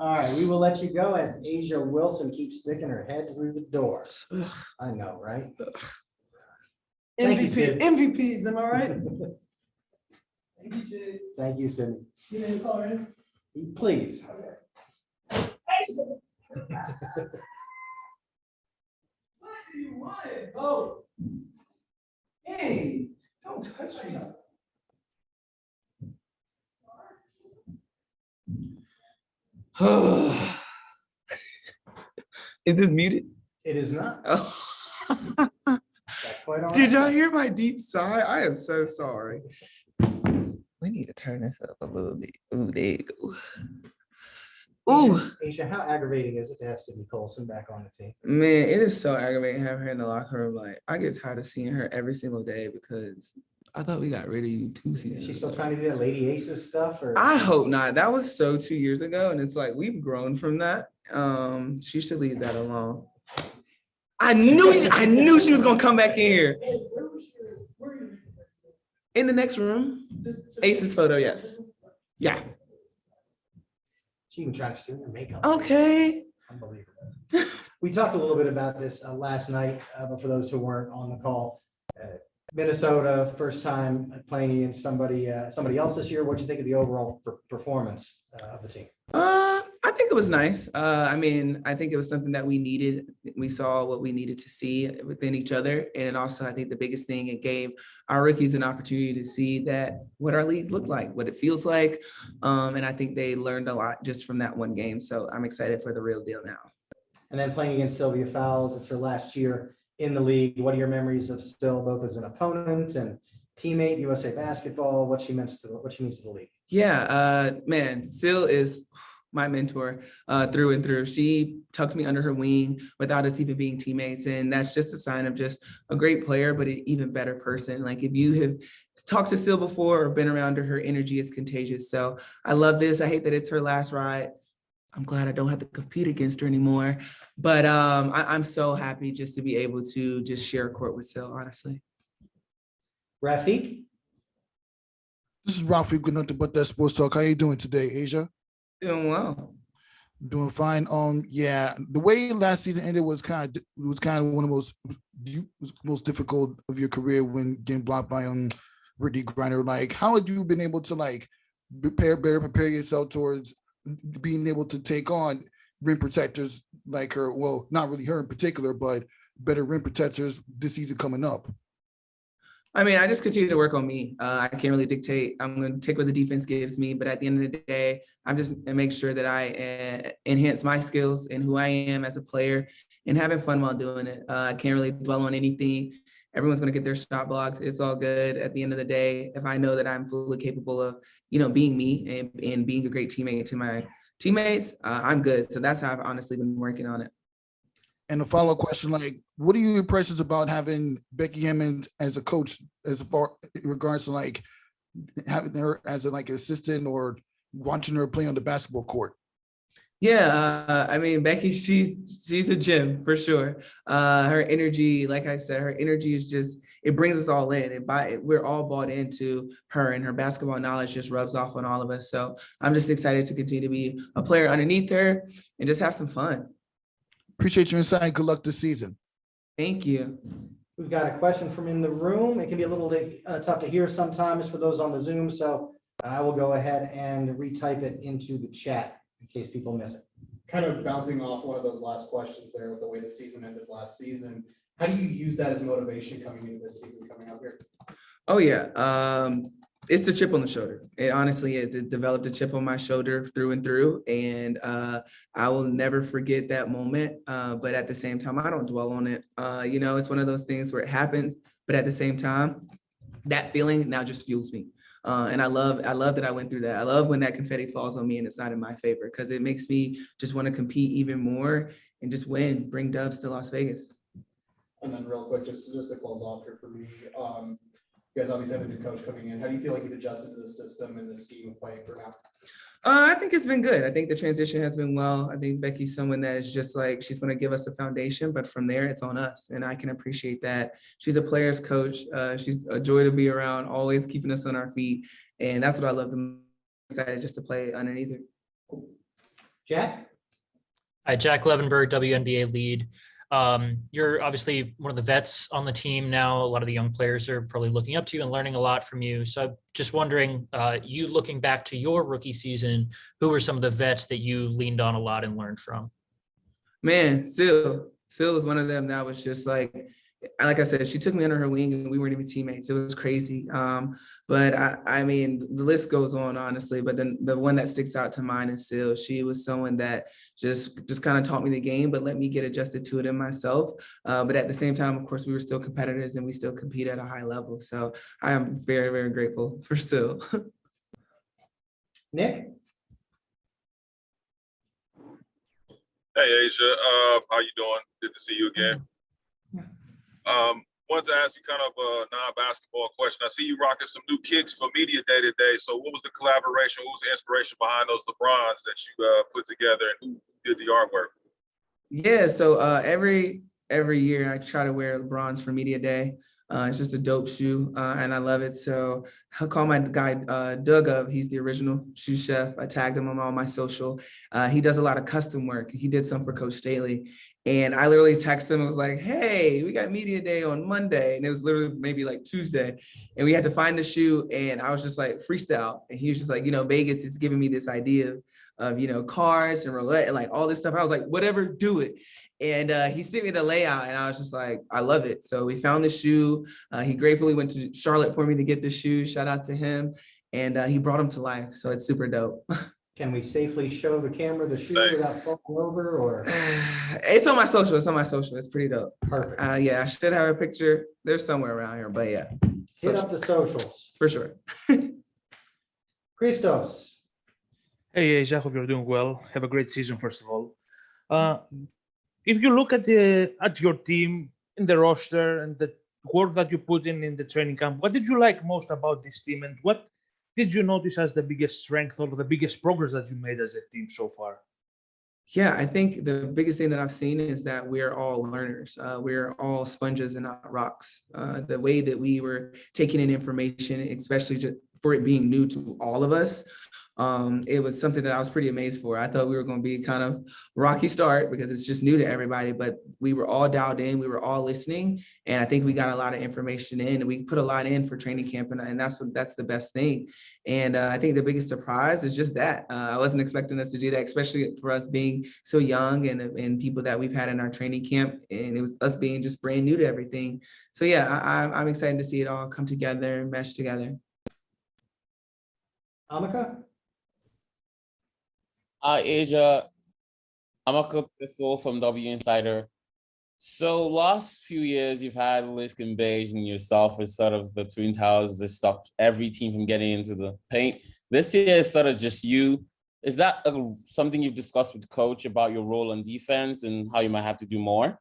All right, we will let you go as Asia Wilson keeps sticking her head through the door. I know, right? Thank you, Sid. MVPs, am I right? Thank you, Jay. Thank you, Sid. You need to call in? Please. Okay. What do you want? Oh. Hey, don't touch me. Is this muted? It is not. Oh. That's quite all right. Did y'all hear my deep sigh? I am so sorry. We need to turn this up a little bit. Ooh, there you go. Ooh, Aisha, how aggravating is it to have Sydney Colson back on the team? man, it is so aggravating having her in the locker room. Like, I get tired of seeing her every single day because I thought we got rid of you 2 seasons Is she ago. still trying to do that Lady Aces stuff? Or I hope not. That was so 2 years ago, and it's like we've grown from that. She should leave that alone. I knew she was gonna come back in here. Hey, where are you? In the next room. Ace's photo, yes. Yeah. she even tried to steal your makeup. Okay. Unbelievable. We talked a little bit about this last night, but for those who weren't on the call, Minnesota, first time playing against somebody else this year. What do you think of the overall performance of the team? I think it was nice. I mean, I think it was something that we needed. We saw what we needed to see within each other. And also, I think the biggest thing, it gave our rookies an opportunity to see that what our leagues look like, what it feels like. And I think they learned a lot just from that one game. So I'm excited for the real deal now. And then playing against Sylvia Fowles, it's her last year in the league. What are your memories of Still, both as an opponent and teammate, USA Basketball, what she means to the league? Yeah, man, Sil is my mentor through and through. She tucked me under her wing without us even being teammates. And that's just a sign of just a great player, but an even better person. Like if you have talked to Sil before or been around her, her energy is contagious. So I love this. I hate that it's her last ride. I'm glad I don't have to compete against her anymore. But I'm so happy just to be able to just share a court with Sil, honestly. Rafiq? This is Ralphie, good nothing but that sports talk. How you doing today, Asia? Doing well. Doing fine. Yeah, the way last season ended was kind of one of the most difficult of your career when getting blocked by Brittany Griner. Like, how have you been able to like prepare yourself towards being able to take on rim protectors like her? Well, not really her in particular, but better rim protectors this season coming up. I mean, I just continue to work on me. I can't really dictate. I'm going to take what the defense gives me, but at the end of the day, I'm just going to make sure that I enhance my skills and who I am as a player and having fun while doing it. I can't really dwell on anything. Everyone's going to get their shot blocked. It's all good. At the end of the day, if I know that I'm fully capable of, being me and being a great teammate to my teammates, I'm good. So that's how I've honestly been working on it. And a follow-up question, like, what are your impressions about having Becky Hammond as a coach, as far in regards to like having her as an assistant or watching her play on the basketball court? Yeah, I mean, Becky, she's a gem for sure. Her energy, like I said, her energy is just, it brings us all in. We're all bought into her, and her basketball knowledge just rubs off on all of us. So I'm just excited to continue to be a player underneath her and just have some fun. Appreciate your insight. Good luck this season. Thank you. We've got a question from in the room. It can be a little tough to hear sometimes for those on the Zoom, so I will go ahead and retype it into the chat in case people miss it. Kind of bouncing off one of those last questions there with the way the season ended last season. How do you use that as motivation coming into this season coming up here? Oh yeah, it's the chip on the shoulder. It honestly is. It developed a chip on my shoulder through and through, and I will never forget that moment. But at the same time, I don't dwell on it. It's one of those things where it happens, but at the same time, that feeling now just fuels me. And I love that I went through that. I love when that confetti falls on me and it's not in my favor, because it makes me just want to compete even more and just win, bring dubs to Las Vegas. And then real quick, just to close off here for me, you guys obviously have a new coach coming in. How do you feel like you've adjusted to the system and the scheme of playing for now? I think it's been good. I think the transition has been well. I think Becky's someone that is just like, she's going to give us a foundation, but from there it's on us. And I can appreciate that. She's a player's coach. She's a joy to be around, always keeping us on our feet. And that's what I love the most. Excited just to play underneath her. Jack? Hi, Jack Levenberg, WNBA lead. You're obviously one of the vets on the team now. A lot of the young players are probably looking up to you and learning a lot from you. So I'm just wondering, you looking back to your rookie season, who were some of the vets that you leaned on a lot and learned from? Man, Sil was one of them that was just like I said, she took me under her wing and we weren't even teammates. It was crazy. But I mean, the list goes on, honestly, but then the one that sticks out to mind is Sil. She was someone that just kind of taught me the game, but let me get adjusted to it in myself. But at the same time, of course, we were still competitors and we still compete at a high level. So I am very, very grateful for Sil. Nick? Hey Asia, how you doing? Good to see you again. Wanted to ask you kind of a non-basketball question. I see you rocking some new kicks for Media Day today. So what was the collaboration? What was the inspiration behind those LeBrons that you put together, and who did the artwork? Yeah, so every year I try to wear LeBrons for Media Day. It's just a dope shoe, and I love it. So I'll call my guy Doug up. He's the original shoe chef. I tagged him on all my social. He does a lot of custom work. He did some for Coach Staley. And I literally texted him and was like, hey, we got Media Day on Monday. And it was literally maybe like Tuesday. And we had to find the shoe. And I was just like, freestyle. And he was just like, Vegas is giving me this idea of, cars and roulette and like all this stuff. I was like, whatever, do it. And he sent me the layout and I was just like, I love it. So we found the shoe. He gratefully went to Charlotte for me to get the shoe. Shout out to him. And he brought him to life. So it's super dope. Can we safely show the camera the shoe without falling over, or? It's on my social. It's pretty dope. Perfect. Yeah, I should have a picture. There's somewhere around here, but yeah. Hit up the socials. For sure. Christos. Hey, Asia, hope you're doing well. Have a great season, first of all. If you look at your team in the roster and the work that you put in the training camp, what did you like most about this team, and what did you notice as the biggest strength or the biggest progress that you made as a team so far? Yeah, I think the biggest thing that I've seen is that we're all learners. We're all sponges and not rocks. The way that we were taking in information, especially just for it being new to all of us, it was something that I was pretty amazed for. I thought we were going to be kind of rocky start because it's just new to everybody, but we were all dialed in. We were all listening. And I think we got a lot of information in, and we put a lot in for training camp. And that's the best thing. And I think the biggest surprise is just that. I wasn't expecting us to do that, especially for us being so young and people that we've had in our training camp. And it was us being just brand new to everything. So yeah, I'm excited to see it all come together and mesh together. Amika? Asia, I'm a Pistol from W Insider. So last few years, you've had Lisk and Beige and yourself as sort of the twin towers that stopped every team from getting into the paint. This year is sort of just you. Is that something you've discussed with the coach about your role on defense and how you might have to do more?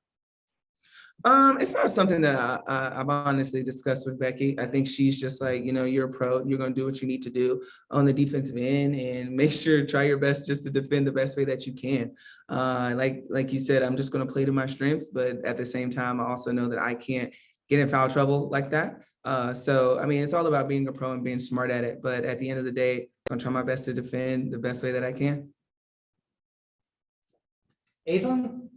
It's not something that I've honestly discussed with Becky. I think she's just like, you're a pro, you're going to do what you need to do on the defensive end and make sure, try your best just to defend the best way that you can. Like you said, I'm just going to play to my strengths, but at the same time, I also know that I can't get in foul trouble like that. So, I mean, it's all about being a pro and being smart at it. But at the end of the day, I'm going to try my best to defend the best way that I can. Aislinn?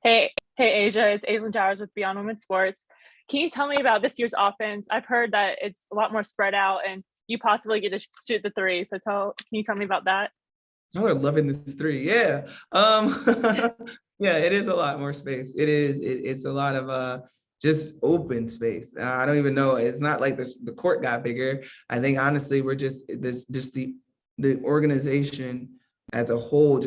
Hey, Asia, it's Aislinn Towers with Beyond Women's Sports. Can you tell me about this year's offense? I've heard that it's a lot more spread out and you possibly get to shoot the three. So can you tell me about that? Y'all are loving this three. Yeah. Yeah, it is a lot more space. It's a lot of just open space. I don't even know. It's not like the court got bigger. I think honestly, we're just the organization as a whole,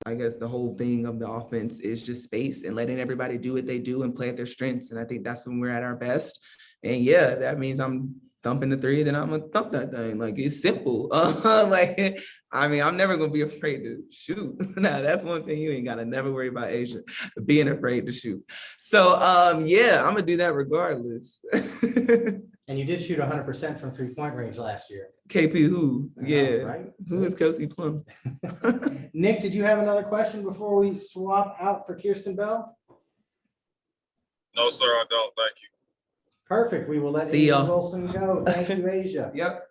I guess the whole thing of the offense is just space and letting everybody do what they do and play at their strengths. And I think that's when we're at our best. And yeah, that means I'm thumping the three, then I'm gonna thump that thing. Like, it's simple. I'm never gonna be afraid to shoot. Now, that's one thing you ain't gotta never worry about, Asia, being afraid to shoot. So yeah, I'm gonna do that regardless. And you did shoot 100% from 3-point range last year. KP who? Yeah. Right? Who is Kelsey Plum? Nick, did you have another question before we swap out for Kirsten Bell? No, sir, I don't. Thank you. Perfect. We will let See Asia y'all. Wilson go. Thank you, Asia. Yep.